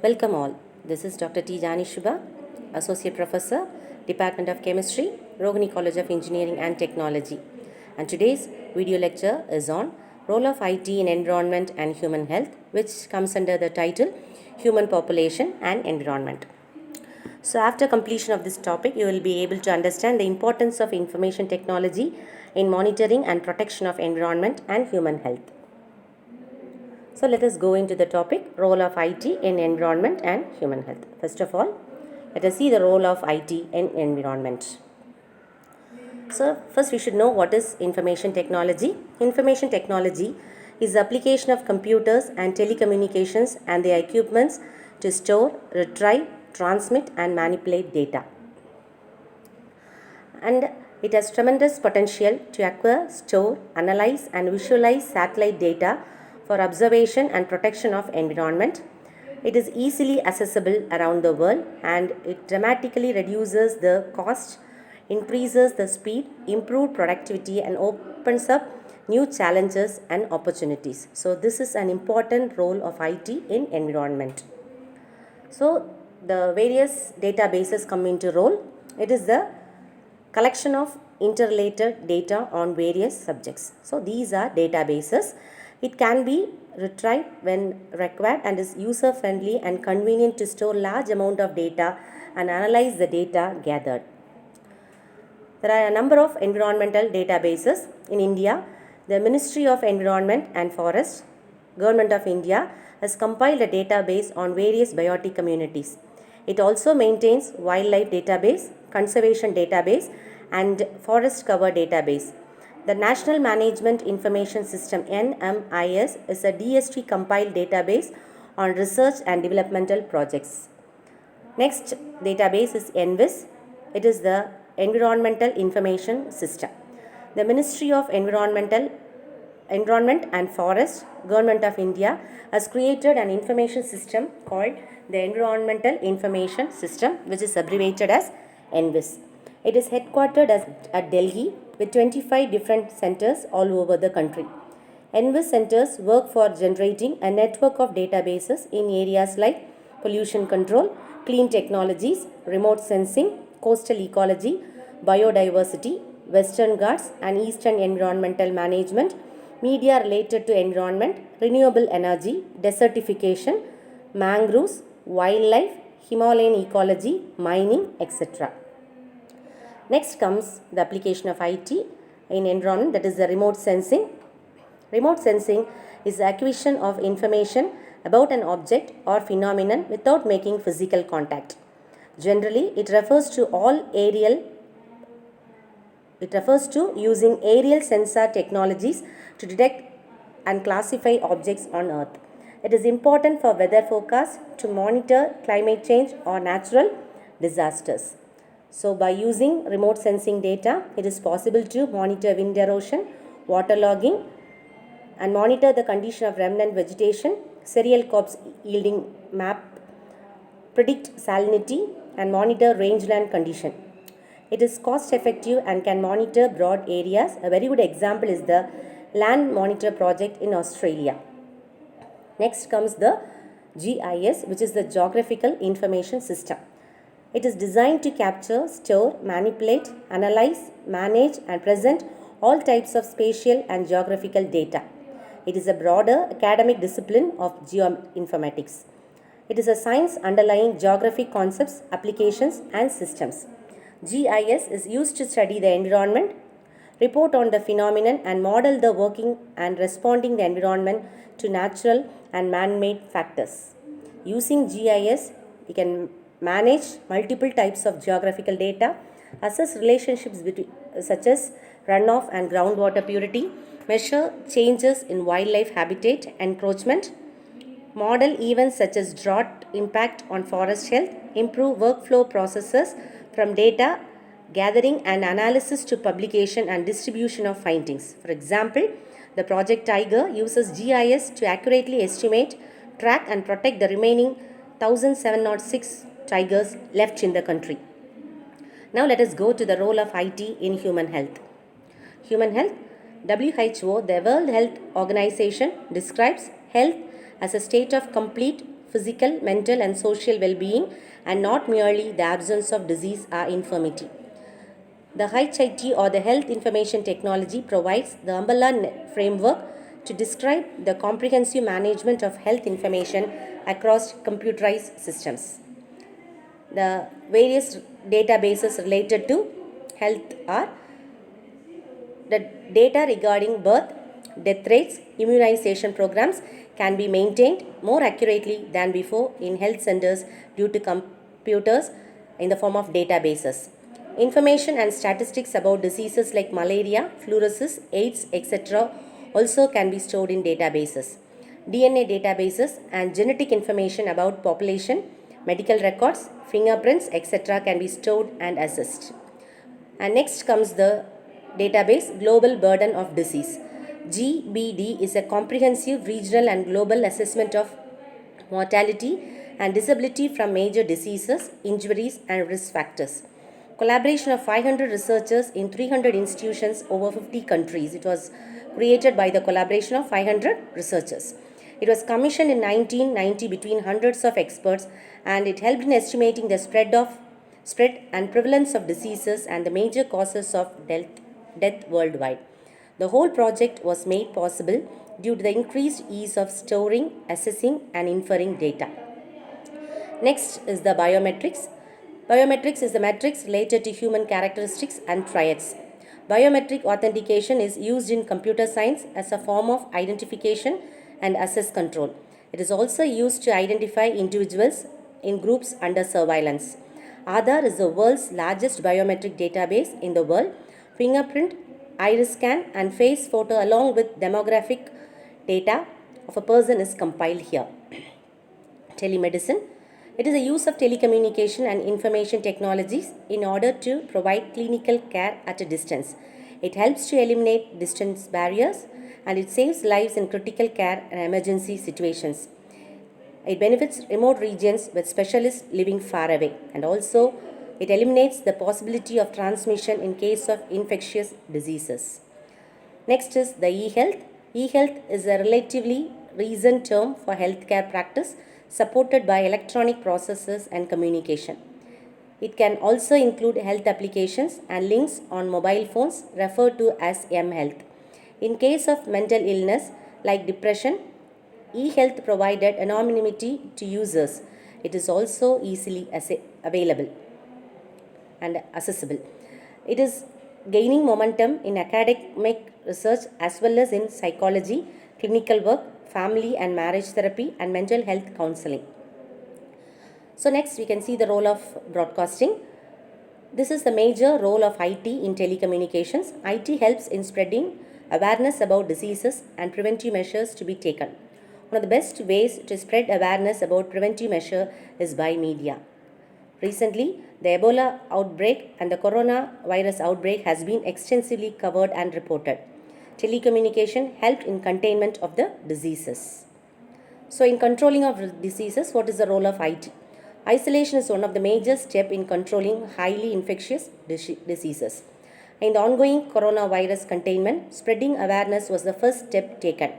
Welcome all. This is Dr. T. Jani Shubha, Associate Professor, Department of Chemistry, Rohini College of Engineering and Technology. And today's video lecture is on role of IT in environment and human health, which comes under the title Human Population and Environment. So after completion of this topic, you will be able to understand the importance of information technology in monitoring and protection of environment and human health. So let us go into the topic, role of IT in environment and human health. First of all, let us see the role of IT in environment. So first we should know what is information technology. Information technology is the application of computers and telecommunications and their equipments to store, retrieve, transmit and manipulate data. And it has tremendous potential to acquire, store, analyze and visualize satellite data for observation and protection of environment. It is easily accessible around the world and it dramatically reduces the cost, increases the speed, improves productivity and opens up new challenges and opportunities. So this is an important role of IT in environment. So the various databases come into role. It is the collection of interrelated data on various subjects. So these are databases. It can be retrieved when required and is user friendly and convenient to store large amount of data and analyze the data gathered. There are a number of environmental databases in India. The Ministry of Environment and Forest, Government of India has compiled a database on various biotic communities. It also maintains wildlife database, conservation database and forest cover database. The National Management Information System NMIS is a DST compiled database on research and developmental projects. Next database is ENVIS. It is the Environmental Information System. The Ministry of Environment and Forest, Government of India has created an information system called the Environmental Information System, which is abbreviated as ENVIS. It is headquartered at Delhi with 25 different centers all over the country. ENVIS centers work for generating a network of databases in areas like pollution control, clean technologies, remote sensing, coastal ecology, biodiversity, Western Ghats and Eastern environmental management, media related to environment, renewable energy, desertification, mangroves, wildlife, Himalayan ecology, mining, etc. Next comes the application of IT in environment, that is the remote sensing. Remote sensing is the acquisition of information about an object or phenomenon without making physical contact. Generally, it refers to using aerial sensor technologies to detect and classify objects on Earth. It is important for weather forecasts, to monitor climate change or natural disasters. So by using remote sensing data, it is possible to monitor wind erosion, waterlogging, and monitor the condition of remnant vegetation, cereal crops yielding map, predict salinity, and monitor rangeland condition. It is cost effective and can monitor broad areas. A very good example is the Land Monitor project in Australia. Next comes the GIS, which is the Geographical Information System. It is designed to capture, store, manipulate, analyze, manage and present all types of spatial and geographical data. It is a broader academic discipline of geoinformatics. It is a science underlying geographic concepts, applications and systems. GIS is used to study the environment, report on the phenomenon and model the working and responding the environment to natural and man-made factors. Using GIS, we can manage multiple types of geographical data, assess relationships between, such as runoff and groundwater purity, measure changes in wildlife habitat encroachment, model events such as drought impact on forest health, improve workflow processes from data gathering and analysis to publication and distribution of findings. For example, the Project Tiger uses GIS to accurately estimate, track and protect the remaining 1706 tigers left in the country. Now let us go to the role of IT in human health. Human health, WHO, the World Health Organization, describes health as a state of complete, physical, mental, and social well being, and not merely the absence of disease or infirmity. The HIT or the Health Information Technology provides the umbrella framework to describe the comprehensive management of health information across computerized systems. The various databases related to health are the data regarding birth, death rates, immunization programs can be maintained more accurately than before in health centers due to computers in the form of databases. Information and statistics about diseases like malaria, fluorosis, AIDS, etc. also can be stored in databases. DNA databases and genetic information about population, medical records, fingerprints, etc. can be stored and assessed. And next comes the database Global Burden of Disease. GBD is a comprehensive regional and global assessment of mortality and disability from major diseases, injuries, and risk factors. Collaboration of 500 researchers in 300 institutions over 50 countries. It was created by the collaboration of 500 researchers. It was commissioned in 1990 between hundreds of experts, and it helped in estimating the spread and prevalence of diseases and the major causes of death worldwide. The whole project was made possible due to the increased ease of storing, assessing, and inferring data. Next is the biometrics. Biometrics is the metrics related to human characteristics and traits. Biometric authentication is used in computer science as a form of identification and access control. It is also used to identify individuals in groups under surveillance. Aadhaar is the world's largest biometric database in the world. Fingerprint, iris scan, and face photo along with demographic data of a person is compiled here. Telemedicine. It is the use of telecommunication and information technologies in order to provide clinical care at a distance. It helps to eliminate distance barriers, and it saves lives in critical care and emergency situations. It benefits remote regions with specialists living far away, and also it eliminates the possibility of transmission in case of infectious diseases. Next is the e-health. E-health is a relatively recent term for healthcare practice supported by electronic processes and communication. It can also include health applications and links on mobile phones referred to as mHealth. In case of mental illness like depression, eHealth provided anonymity to users. It is also easily available and accessible. It is gaining momentum in academic research as well as in psychology, clinical work, family and marriage therapy, and mental health counseling. So next we can see the role of broadcasting. This is the major role of IT in telecommunications. IT helps in spreading awareness about diseases and preventive measures to be taken. One of the best ways to spread awareness about preventive measure is by media. Recently, the Ebola outbreak and the coronavirus outbreak has been extensively covered and reported. Telecommunication helped in containment of the diseases. So in controlling of diseases, what is the role of IT? Isolation is one of the major steps in controlling highly infectious diseases. In the ongoing coronavirus containment, spreading awareness was the first step taken.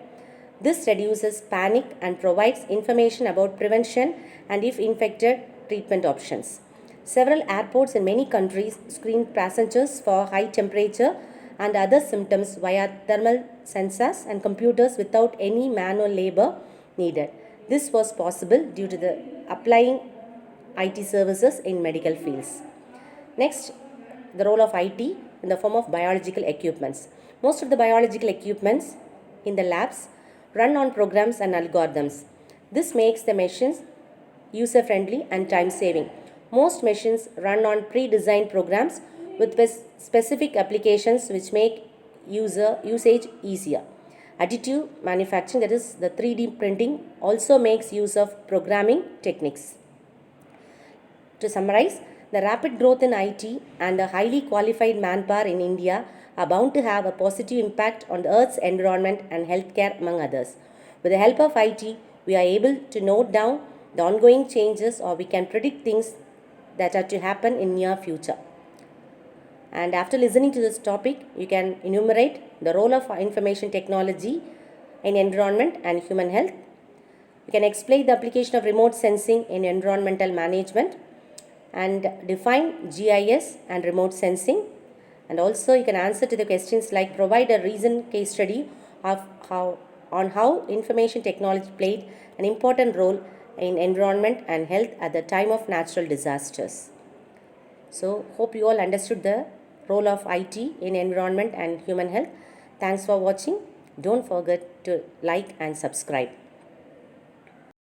This reduces panic and provides information about prevention and, if infected, treatment options. Several airports in many countries screen passengers for high temperature and other symptoms via thermal sensors and computers without any manual labor needed. This was possible due to the applying IT services in medical fields. Next, the role of IT in the form of biological equipments. Most of the biological equipments in the labs run on programs and algorithms. This makes the machines user-friendly and time-saving. Most machines run on pre-designed programs with specific applications which make usage easier. Additive manufacturing, that is the 3D printing, also makes use of programming techniques. To summarize, the rapid growth in IT and the highly qualified manpower in India are bound to have a positive impact on the Earth's environment and healthcare, among others. With the help of IT, we are able to note down the ongoing changes, or we can predict things that are to happen in near future. And after listening to this topic, you can enumerate the role of information technology in environment and human health. You can explain the application of remote sensing in environmental management and define GIS and remote sensing. And also you can answer to the questions like provide a recent case study of how information technology played an important role in environment and health at the time of natural disasters. So hope you all understood the role of IT in environment and human health. Thanks for watching. Don't forget to like and subscribe.